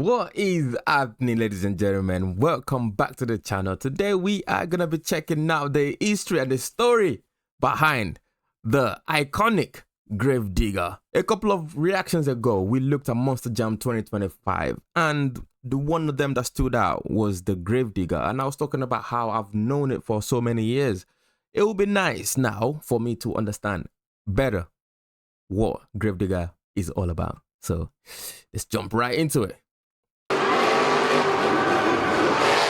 What is happening, ladies and gentlemen? Welcome back to the channel. Today we are gonna be checking out the history and the story behind the iconic Gravedigger. A couple of reactions ago, we looked at Monster Jam 2025, and the one of them that stood out was the Gravedigger, and I was talking about how I've known it for so many years. It will be nice now for me to understand better what Gravedigger is all about. So let's jump right into it.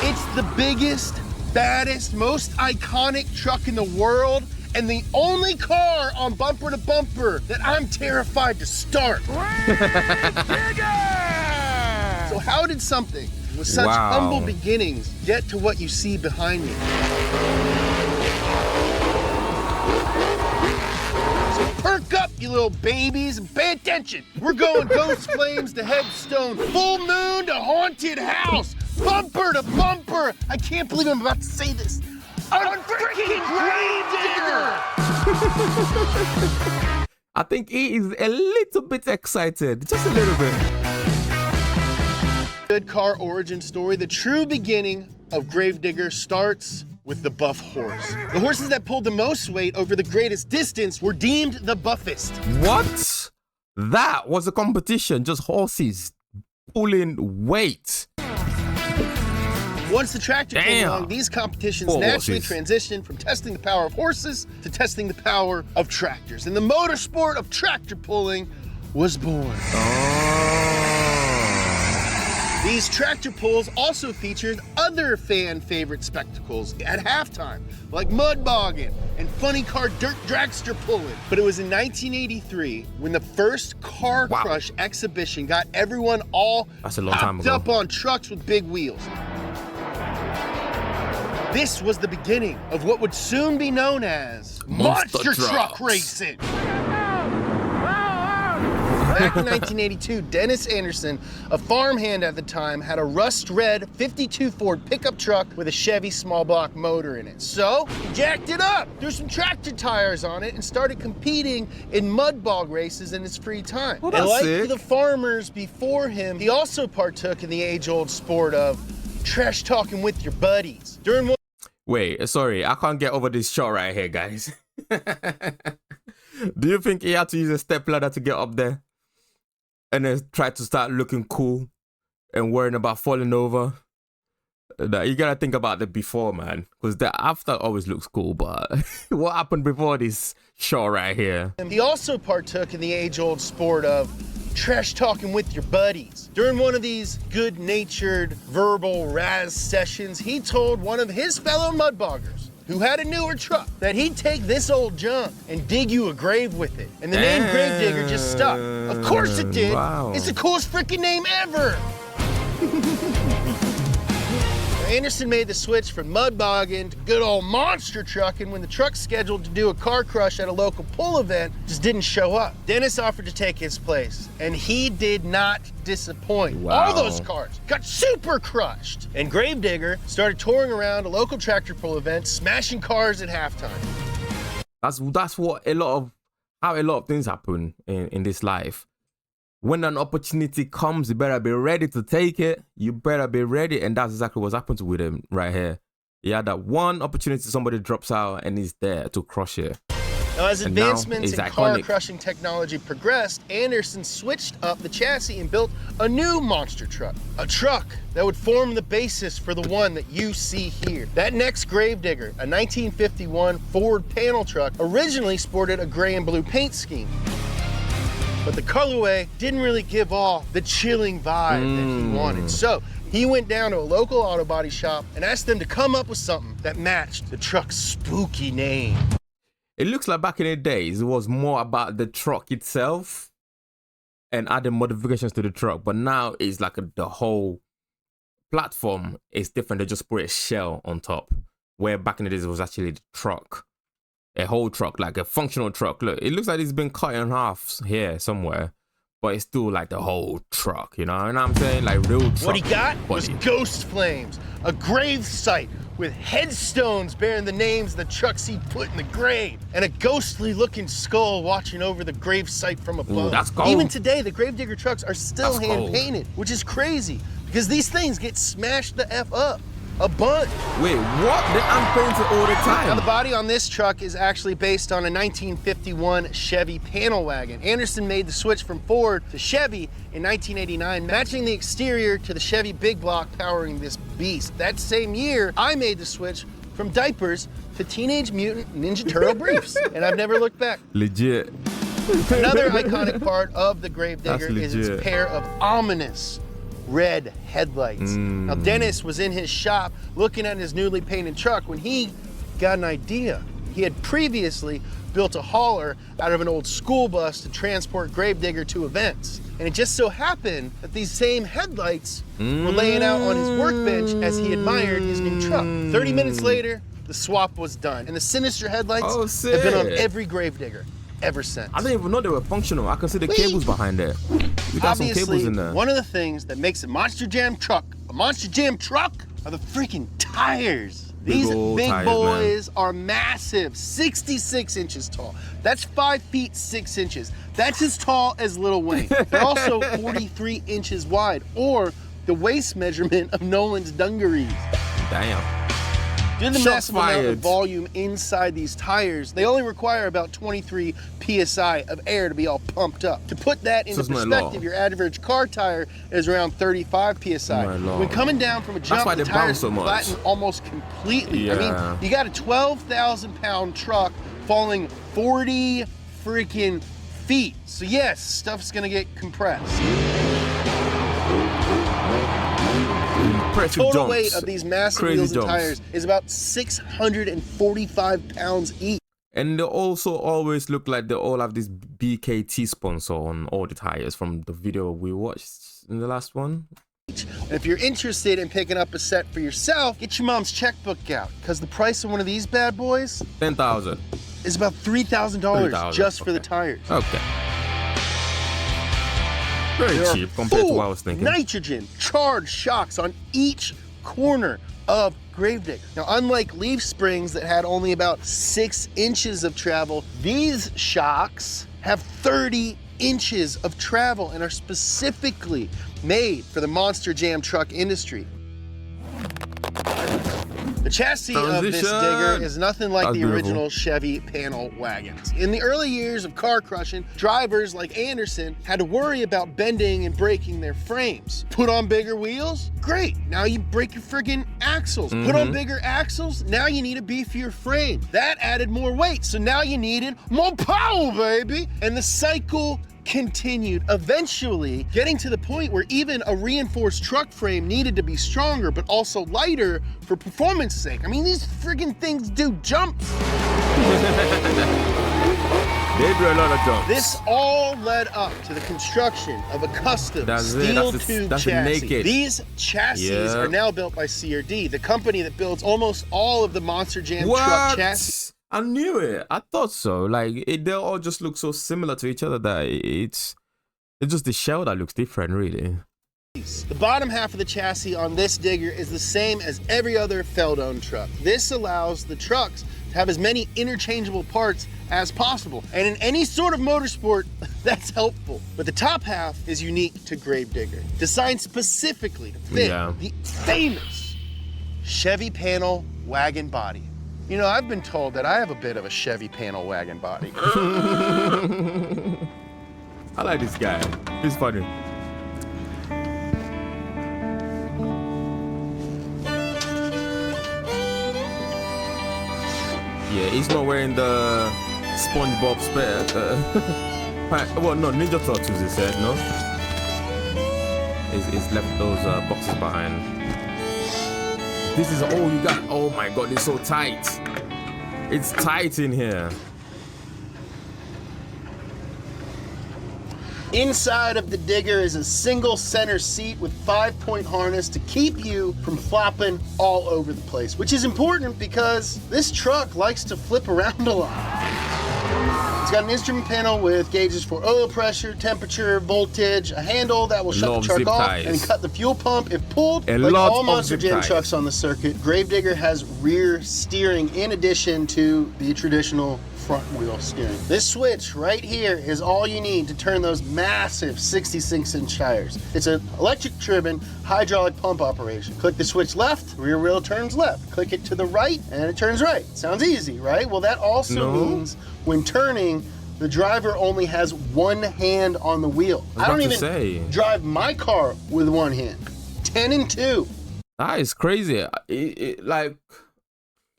It's the biggest, baddest, most iconic truck in the world, and the only car on Bumper to Bumper that I'm terrified to start. So how did something with such humble beginnings get to what you see behind me? So perk up, you little babies, and pay attention. We're going Ghost Flames to Headstone, Full Moon to Haunted House, Bumper to Bumper. I can't believe I'm about to say this. A freaking Gravedigger! I think he is a little bit excited, just a little bit. Good car origin story. The true beginning of Gravedigger starts with the buff horse. The horses that pulled the most weight over the greatest distance were deemed the buffest. What? That was a competition, just horses pulling weight. Once the tractor came along, these competitions naturally transitioned from testing the power of horses to testing the power of tractors. And the motorsport of tractor pulling was born. These tractor pulls also featured other fan favorite spectacles at halftime, like mud bogging and funny car dirt dragster pulling. But it was in 1983 when the first Car Crush exhibition got everyone all hopped up on trucks with big wheels. This was the beginning of what would soon be known as Monster Truck Racing. Back in 1982, Dennis Anderson, a farmhand at the time, had a rust-red 52 Ford pickup truck with a Chevy small block motor in it. So he jacked it up, threw some tractor tires on it, and started competing in mud bog races in his free time. Well, and like the farmers before him, he also partook in the age-old sport of trash talking with your buddies. Wait, sorry, I can't get over this shot right here, guys. Do you think he had to use a step ladder to get up there? And then try to start looking cool and worrying about falling over? You gotta think about the before, man. Because the after always looks cool, but what happened before this shot right here? He also partook in the age-old sport of trash talking with your buddies. During one of these good-natured verbal razz sessions, he told one of his fellow mudboggers who had a newer truck that he'd take this old junk and dig you a grave with it. And the name Gravedigger just stuck. Of course it did. It's the coolest freaking name ever. Anderson made the switch from mud bogging to good old monster trucking when the truck scheduled to do a car crush at a local pull event just didn't show up. Dennis offered to take his place, and he did not disappoint. All those cars got super crushed, and Gravedigger started touring around a local tractor pull event, smashing cars at halftime. That's what how a lot of things happen in this life. When an opportunity comes, you better be ready to take it. You better be ready. And that's exactly what's happened with him right here. He had that one opportunity, somebody drops out and he's there to crush it. Now, as advancements in car crushing technology progressed, Anderson switched up the chassis and built a new monster truck. A truck that would form the basis for the one that you see here. That next Gravedigger, a 1951 Ford panel truck, originally sported a gray and blue paint scheme. But the colorway didn't really give off the chilling vibe that he wanted. So he went down to a local auto body shop and asked them to come up with something that matched the truck's spooky name. It looks like back in the days, it was more about the truck itself and adding modifications to the truck. But now it's like the whole platform is different. They just put a shell on top. Where back in the days, it was actually the truck. A whole truck, like a functional truck. Look, it looks like it's been cut in half here somewhere, but it's still like the whole truck, you know what I'm saying? Like real truck. What he got was Ghost Flames, a grave site with headstones bearing the names of the trucks he put in the grave, and a ghostly looking skull watching over the grave site from above. Ooh, that's cool. Even today, the Gravedigger trucks are still hand painted, which is crazy because these things get smashed the F up. A bunch. Wait, what? They're unpainted all the time. Now, the body on this truck is actually based on a 1951 Chevy panel wagon. Anderson made the switch from Ford to Chevy in 1989, matching the exterior to the Chevy big block powering this beast. That same year, I made the switch from diapers to Teenage Mutant Ninja Turtle briefs, and I've never looked back. Legit. Another iconic part of the Gravedigger is its pair of ominous red headlights. Now, Dennis was in his shop looking at his newly painted truck when he got an idea. He had previously built a hauler out of an old school bus to transport Gravedigger to events. And it just so happened that these same headlights were laying out on his workbench as he admired his new truck. 30 minutes later, the swap was done. And the sinister headlights have been on every Gravedigger ever since. I didn't even know they were functional. I can see the cables behind there. We got some cables in there. One of the things that makes a Monster Jam truck a Monster Jam truck are the freaking tires. These big tires, boys are massive, 66 inches tall. That's 5 feet 6 inches. That's as tall as Lil Wayne. They're also 43 inches wide, or the waist measurement of Nolan's dungarees. Damn. Due to the massive amount of volume inside these tires, they only require about 23 PSI of air to be all pumped up. To put that into perspective, your average car tire is around 35 PSI. When coming down from a jump, the tires flatten almost completely. I mean, you got a 12,000 pound truck falling 40 freaking feet. So yes, stuff's gonna get compressed. The total weight of these massive wheels and tires is about 645 pounds each. And they also always look like they all have this BKT sponsor on all the tires from the video we watched in the last one. And if you're interested in picking up a set for yourself, get your mom's checkbook out, because the price of one of these bad boys, $10,000, is about $3,000 just for the tires. Okay. Very cheap compared to what I was thinking. Nitrogen charged shocks on each corner of Gravedigger. Now, unlike leaf springs that had only about 6 inches of travel, these shocks have 30 inches of travel and are specifically made for the Monster Jam truck industry. The chassis of this digger is nothing like the original Chevy panel wagons. In the early years of car crushing, drivers like Anderson had to worry about bending and breaking their frames. Put on bigger wheels? Great, now you break your friggin' axles. Put on bigger axles? Now you need a beefier frame. That added more weight, so now you needed more power, baby! And the cycle continued, eventually getting to the point where even a reinforced truck frame needed to be stronger but also lighter for performance sake. I mean, these friggin' things do jumps. They do a lot of jumps. This all led up to the construction of a custom steel tube chassis. These chassis are now built by CRD, the company that builds almost all of the Monster Jam truck chassis. I knew it. I thought so. Like, they all just look so similar to each other that it's just the shell that looks different, really. The bottom half of the chassis on this digger is the same as every other Feldon truck. This allows the trucks to have as many interchangeable parts as possible. And in any sort of motorsport, that's helpful. But the top half is unique to Gravedigger, designed specifically to fit the famous Chevy panel wagon body. You know, I've been told that I have a bit of a Chevy panel wagon body. I like this guy. He's funny. Yeah, he's not wearing the SpongeBob well, no, Ninja Turtles, he said, no? He's left those boxes behind. This is all you got. Oh my God, it's so tight. It's tight in here. Inside of the digger is a single center seat with 5-point harness to keep you from flopping all over the place, which is important because this truck likes to flip around a lot. It's It's got an instrument panel with gauges for oil pressure, temperature, voltage, a handle that will shut the truck off and cut the fuel pump if pulled. Like all Monster Jam trucks on the circuit, Gravedigger has rear steering in addition to the traditional front wheel steering. This switch right here is all you need to turn those massive 66-inch tires. It's an electric-driven hydraulic pump operation. Click the switch left, rear wheel turns left. Click it to the right, and it turns right. Sounds easy, right? Well, that also means when turning, the driver only has one hand on the wheel. I don't even drive my car with one hand. 10 and 2. That is crazy. Like,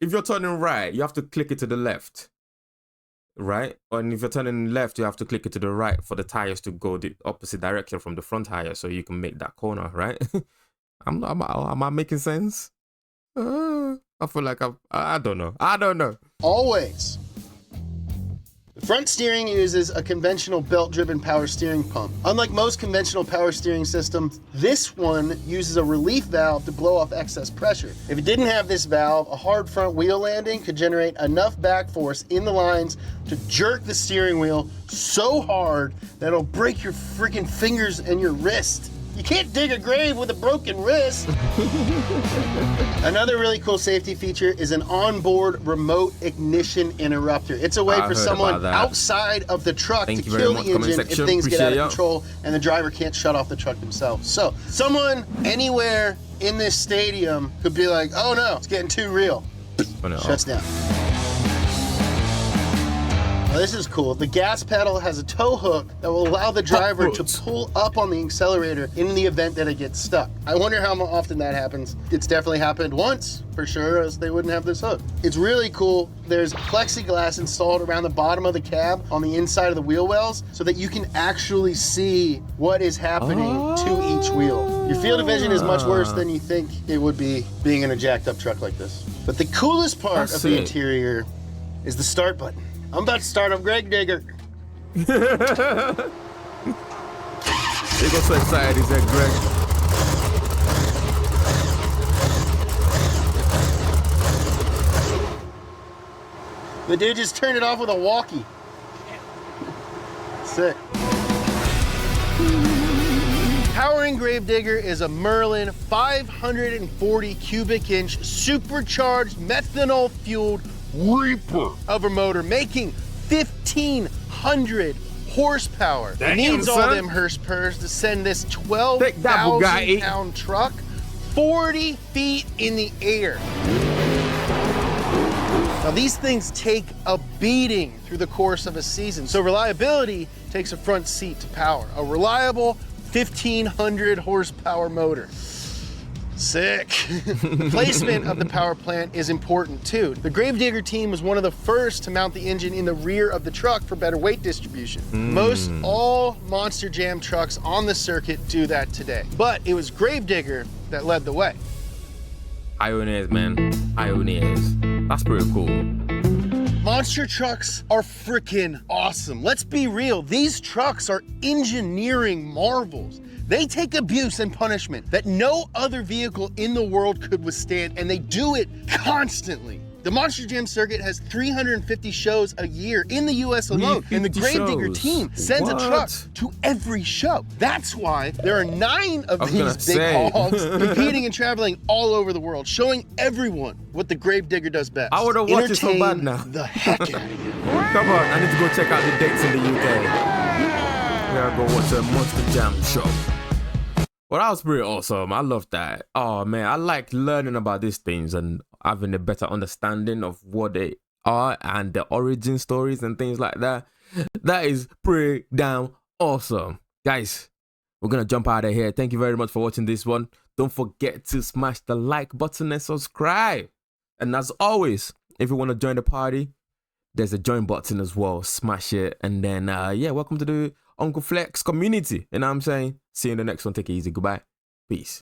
if you're turning right, you have to click it to the left. Right? And if you're turning left, you have to click it to the right for the tires to go the opposite direction from the front tire so you can make that corner, right? Am I making sense? I feel like I don't know. Always. The front steering uses a conventional belt-driven power steering pump. Unlike most conventional power steering systems, this one uses a relief valve to blow off excess pressure. If it didn't have this valve, a hard front wheel landing could generate enough back force in the lines to jerk the steering wheel so hard that it'll break your freaking fingers and your wrist. You can't dig a grave with a broken wrist. Another really cool safety feature is an onboard remote ignition interrupter. It's a way for someone outside of the truck to kill the engine if things get out of control and the driver can't shut off the truck themselves. So someone anywhere in this stadium could be like, oh no, it's getting too real. Shuts down. Now this is cool. The gas pedal has a tow hook that will allow the driver to pull up on the accelerator in the event that it gets stuck. I wonder how often that happens. It's definitely happened once, for sure, else they wouldn't have this hook. It's really cool. There's plexiglass installed around the bottom of the cab on the inside of the wheel wells so that you can actually see what is happening to each wheel. Your field of vision is much worse than you think it would be being in a jacked up truck like this. But the coolest part of the interior is the start button. I'm about to start up Gravedigger. He got so excited, he said, Greg. The dude just turned it off with a walkie. Sick. Powering Gravedigger is a Merlin 540 cubic inch supercharged methanol fueled Reaper of a motor, making 1,500 horsepower. It needs all them horsepower to send this 12,000 pound truck 40 feet in the air. Now these things take a beating through the course of a season, so reliability takes a front seat to power. A reliable 1,500 horsepower motor. Sick. The placement of the power plant is important too. The Gravedigger team was one of the first to mount the engine in the rear of the truck for better weight distribution. Most all Monster Jam trucks on the circuit do that today, but it was Gravedigger that led the way. Pioneers, man. Pioneers. That's pretty cool. Monster trucks are freaking awesome. Let's be real, these trucks are engineering marvels. They take abuse and punishment that no other vehicle in the world could withstand, and they do it constantly. The Monster Jam circuit has 350 shows a year in the US alone, and the Gravedigger team sends a truck to every show. That's why there are 9 of these big hogs competing and traveling all over the world, showing everyone what the Gravedigger does best. I would have watched it so bad now. The heck out of you. Come on, I need to go check out the dates in the UK. Yeah, go watch a Monster Jam show. Well, that was pretty awesome. I love that. Oh man, I like learning about these things and having a better understanding of what they are and the origin stories and things like that. That is pretty damn awesome. Guys, we're gonna jump out of here. Thank you very much for watching this one. Don't forget to smash the like button and subscribe. And as always, if you want to join the party, there's a join button as well. Smash it. And then, yeah, welcome to the Uncle Flex community. You know what I'm saying? See you in the next one. Take it easy. Goodbye. Peace.